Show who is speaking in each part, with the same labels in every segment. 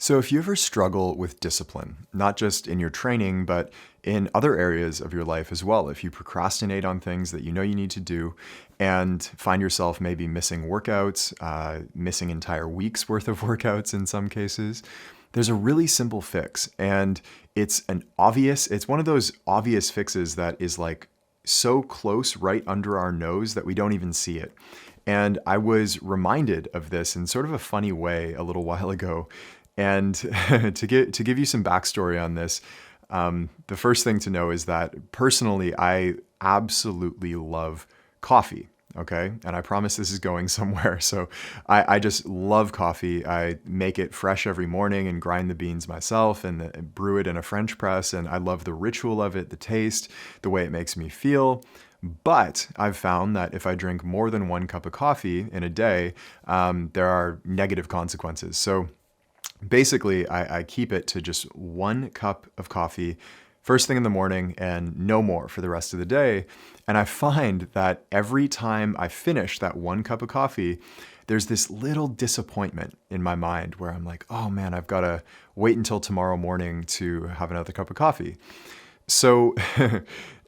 Speaker 1: So, if you ever struggle with discipline, not just in your training, but in other areas of your life as well, if you procrastinate on things that you know you need to do and find yourself maybe missing workouts, missing entire weeks worth of workouts in some cases, there's a really simple fix. And it's one of those obvious fixes that is like so close right under our nose that we don't even see it. And I was reminded of this in sort of a funny way a little while ago. And to give you some backstory on this, the first thing to know is that personally, I absolutely love coffee. Okay. And I promise this is going somewhere. So I just love coffee. I make it fresh every morning and grind the beans myself and brew it in a French press. And I love the ritual of it, the taste, the way it makes me feel. But I've found that if I drink more than one cup of coffee in a day, there are negative consequences. So basically, I keep it to just one cup of coffee first thing in the morning and no more for the rest of the day. And I find that every time I finish that one cup of coffee, there's this little disappointment in my mind where I'm like, oh man, I've got to wait until tomorrow morning to have another cup of coffee. So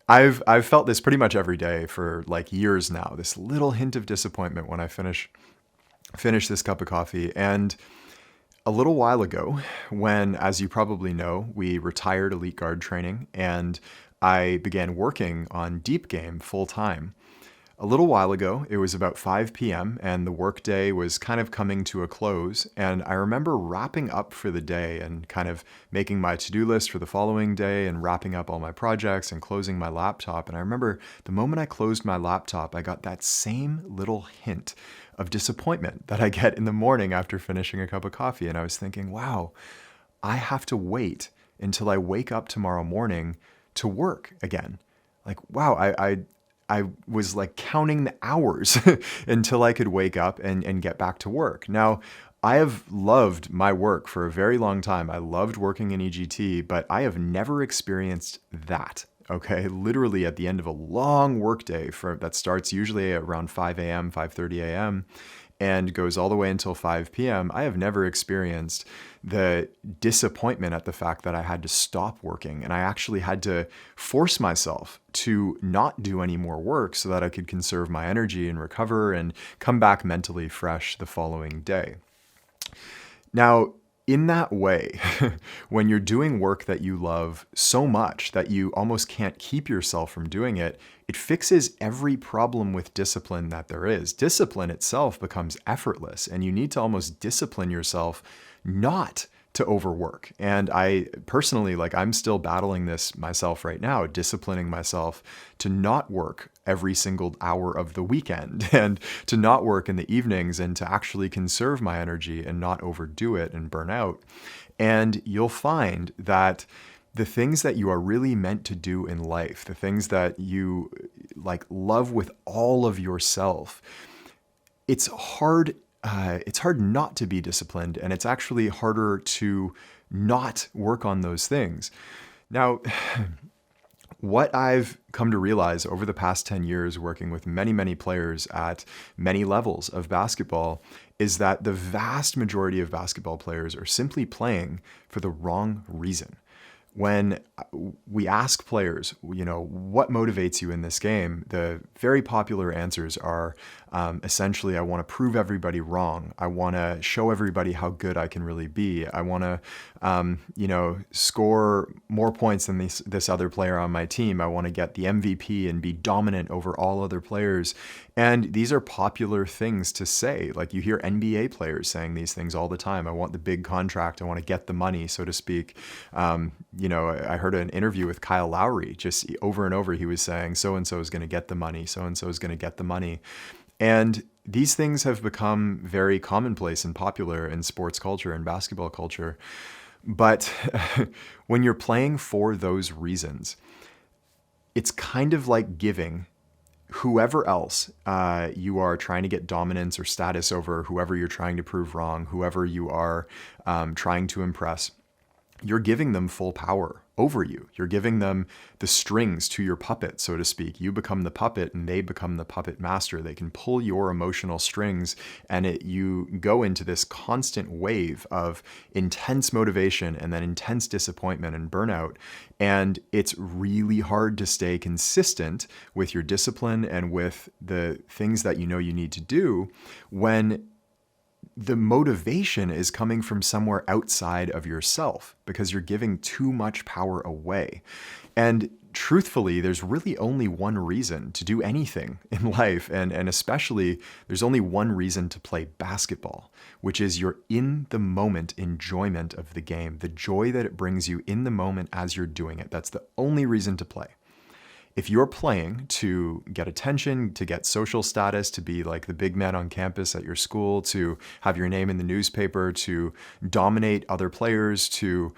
Speaker 1: I've felt this pretty much every day for like years now, this little hint of disappointment when I finish this cup of coffee. And a little while ago, when, as you probably know, we retired Elite Guard training and I began working on Deep Game full time. A little while ago, it was about 5 p.m. and the workday was kind of coming to a close. And I remember wrapping up for the day and kind of making my to-do list for the following day and wrapping up all my projects and closing my laptop. And I remember the moment I closed my laptop, I got that same little hint of disappointment that I get in the morning after finishing a cup of coffee. And I was thinking, wow, I have to wait until I wake up tomorrow morning to work again. Like, wow, I was like counting the hours until I could wake up and get back to work. Now, I have loved my work for a very long time. I loved working in EGT, but I have never experienced that. Okay, literally at the end of a long workday that starts usually around 5 a.m., 5:30 a.m., and goes all the way until 5 p.m., I have never experienced the disappointment at the fact that I had to stop working and I actually had to force myself to not do any more work so that I could conserve my energy and recover and come back mentally fresh the following day. Now, in that way, when you're doing work that you love so much that you almost can't keep yourself from doing it, it fixes every problem with discipline that there is. Discipline itself becomes effortless, and you need to almost discipline yourself not to overwork. And I personally, I'm still battling this myself right now, disciplining myself to not work every single hour of the weekend and to not work in the evenings and to actually conserve my energy and not overdo it and burn out. And you'll find that the things that you are really meant to do in life, the things that you love with all of yourself, it's hard not to be disciplined, and it's actually harder to not work on those things. Now, what I've come to realize over the past 10 years working with many, many players at many levels of basketball is that the vast majority of basketball players are simply playing for the wrong reason. When we ask players, what motivates you in this game, the very popular answers are essentially, I want to prove everybody wrong. I want to show everybody how good I can really be. I want to, score more points than this other player on my team. I want to get the MVP and be dominant over all other players. And these are popular things to say. Like you hear NBA players saying these things all the time. I want the big contract. I want to get the money, so to speak. I heard an interview with Kyle Lowry, just over and over, he was saying, so-and-so is going to get the money. So-and-so is going to get the money. And these things have become very commonplace and popular in sports culture and basketball culture. But when you're playing for those reasons, it's kind of like giving whoever else you are trying to get dominance or status over, whoever you're trying to prove wrong, whoever you are trying to impress, you're giving them full power over you. You're giving them the strings to your puppet, so to speak. You become the puppet and they become the puppet master. They can pull your emotional strings, and you go into this constant wave of intense motivation and then intense disappointment and burnout. And it's really hard to stay consistent with your discipline and with the things that you know you need to do when the motivation is coming from somewhere outside of yourself, because you're giving too much power away. And truthfully, there's really only one reason to do anything in life. And especially, there's only one reason to play basketball, which is your in the moment enjoyment of the game, the joy that it brings you in the moment as you're doing it. That's the only reason to play. If you're playing to get attention, to get social status, to be like the big man on campus at your school, to have your name in the newspaper, to dominate other players, to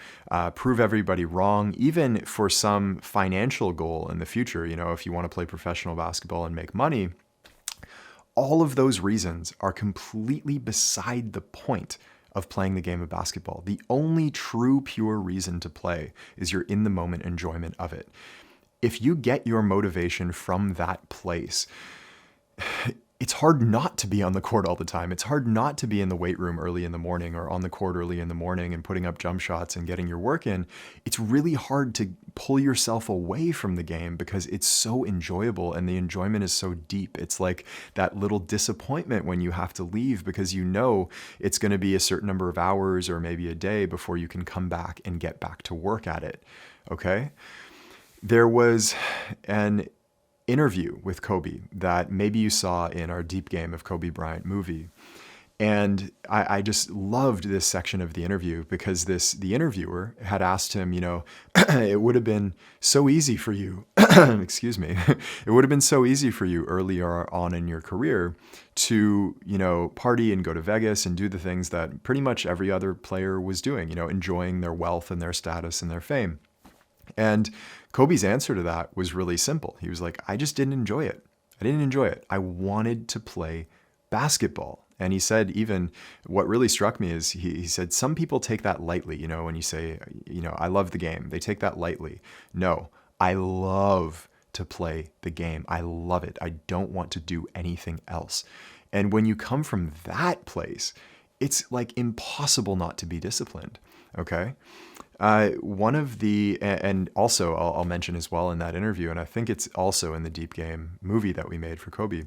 Speaker 1: prove everybody wrong, even for some financial goal in the future, if you want to play professional basketball and make money, all of those reasons are completely beside the point of playing the game of basketball. The only true, pure reason to play is your in the moment enjoyment of it. If you get your motivation from that place, it's hard not to be on the court all the time. It's hard not to be in the weight room early in the morning or on the court early in the morning and putting up jump shots and getting your work in. It's really hard to pull yourself away from the game because it's so enjoyable and the enjoyment is so deep. It's like that little disappointment when you have to leave because you know it's going to be a certain number of hours or maybe a day before you can come back and get back to work at it. Okay? There was an interview with Kobe that maybe you saw in our Deep Game of Kobe Bryant movie. And I just loved this section of the interview because the interviewer had asked him, it would have been so easy for you, excuse me, it would have been so easy for you earlier on in your career to, party and go to Vegas and do the things that pretty much every other player was doing, enjoying their wealth and their status and their fame. And Kobe's answer to that was really simple. He was like, I just didn't enjoy it. I didn't enjoy it. I wanted to play basketball. And he said, even what really struck me is he said, some people take that lightly, when you say, I love the game, they take that lightly. No, I love to play the game. I love it. I don't want to do anything else. And when you come from that place, it's like impossible not to be disciplined. Okay. One of the, and also I'll mention as well in that interview, and I think it's also in the Deep Game movie that we made for Kobe.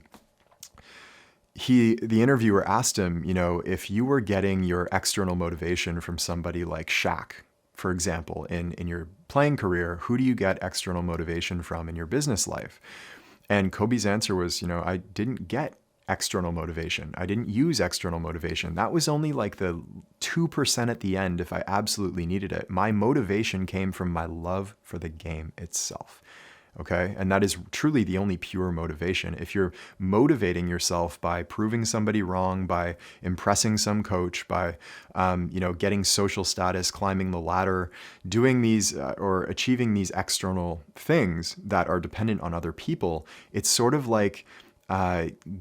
Speaker 1: The interviewer asked him, if you were getting your external motivation from somebody like Shaq, for example, in your playing career, who do you get external motivation from in your business life? And Kobe's answer was, I didn't get external motivation. I didn't use external motivation. That was only like the 2% at the end if I absolutely needed it. My motivation came from my love for the game itself. Okay? And that is truly the only pure motivation. If you're motivating yourself by proving somebody wrong, by impressing some coach, by getting social status, climbing the ladder, doing these or achieving these external things that are dependent on other people, it's sort of like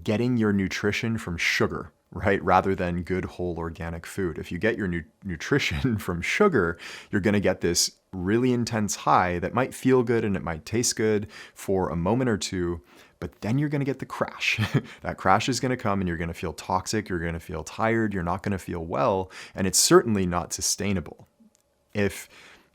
Speaker 1: getting your nutrition from sugar, right? Rather than good, whole, organic food. If you get your nutrition from sugar, you're going to get this really intense high that might feel good and it might taste good for a moment or two, but then you're going to get the crash. That crash is going to come and you're going to feel toxic. You're going to feel tired. You're not going to feel well. And it's certainly not sustainable. If,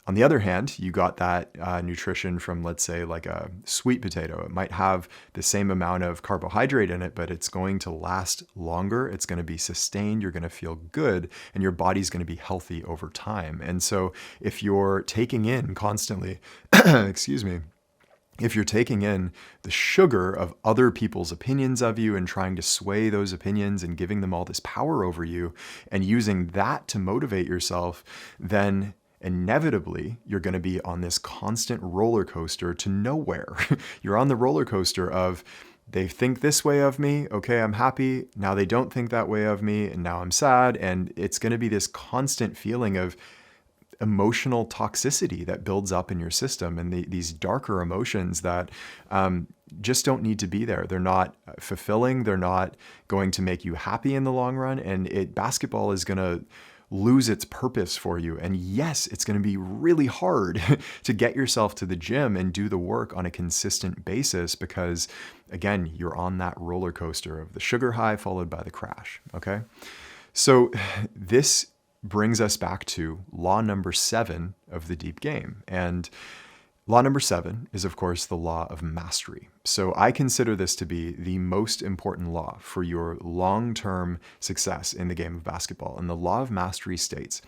Speaker 1: on the other hand, you got that nutrition from, let's say, like a sweet potato. It might have the same amount of carbohydrate in it, but it's going to last longer. It's going to be sustained. You're going to feel good, and your body's going to be healthy over time. And so if you're taking in constantly, excuse me, if you're taking in the sugar of other people's opinions of you and trying to sway those opinions and giving them all this power over you and using that to motivate yourself, then inevitably, you're going to be on this constant roller coaster to nowhere. You're on the roller coaster of, they think this way of me, okay, I'm happy. Now they don't think that way of me, and now I'm sad. And it's going to be this constant feeling of emotional toxicity that builds up in your system, and these darker emotions that just don't need to be there. They're not fulfilling. They're not going to make you happy in the long run. And basketball is going to lose its purpose for you. And yes, it's going to be really hard to get yourself to the gym and do the work on a consistent basis because, again, you're on that roller coaster of the sugar high followed by the crash. Okay. So this brings us back to law number 7 of the deep game. And law number 7 is, of course, the law of mastery. So I consider this to be the most important law for your long-term success in the game of basketball. And the law of mastery states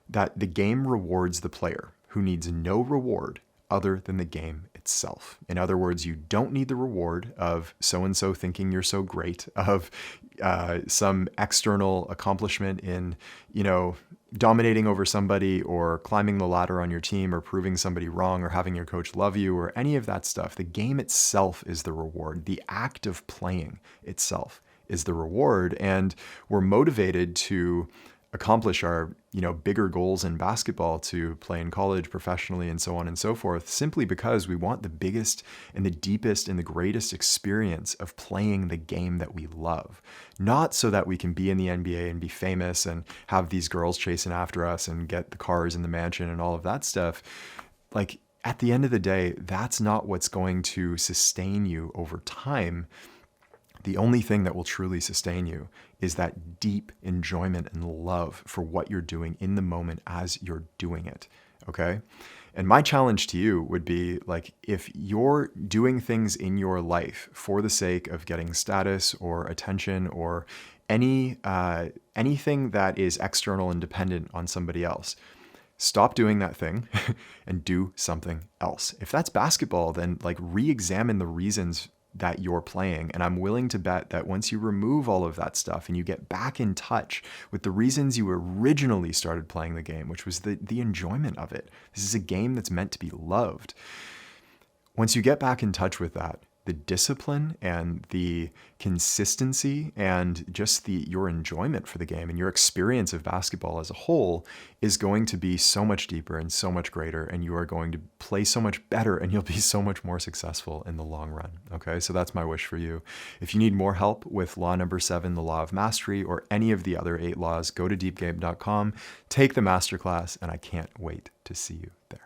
Speaker 1: that the game rewards the player who needs no reward other than the game itself. In other words, you don't need the reward of so-and-so thinking you're so great, of some external accomplishment in, dominating over somebody or climbing the ladder on your team or proving somebody wrong or having your coach love you or any of that stuff. The game itself is the reward. The act of playing itself is the reward. And we're motivated to accomplish our, bigger goals in basketball, to play in college, professionally, and so on and so forth, simply because we want the biggest and the deepest and the greatest experience of playing the game that we love. Not so that we can be in the NBA and be famous and have these girls chasing after us and get the cars in the mansion and all of that stuff. Like, at the end of the day, that's not what's going to sustain you over time. The only thing that will truly sustain you is that deep enjoyment and love for what you're doing in the moment as you're doing it, okay? And my challenge to you would be, like, if you're doing things in your life for the sake of getting status or attention or anything that is external and dependent on somebody else, stop doing that thing and do something else. If that's basketball, then re-examine the reasons that you're playing. And I'm willing to bet that once you remove all of that stuff and you get back in touch with the reasons you originally started playing the game, which was the enjoyment of it. This is a game that's meant to be loved. Once you get back in touch with that, the discipline and the consistency and just your enjoyment for the game and your experience of basketball as a whole is going to be so much deeper and so much greater, and you are going to play so much better and you'll be so much more successful in the long run. Okay, so that's my wish for you. If you need more help with law number 7, the law of mastery, or any of the other 8 laws, go to deepgame.com, take the masterclass, and I can't wait to see you there.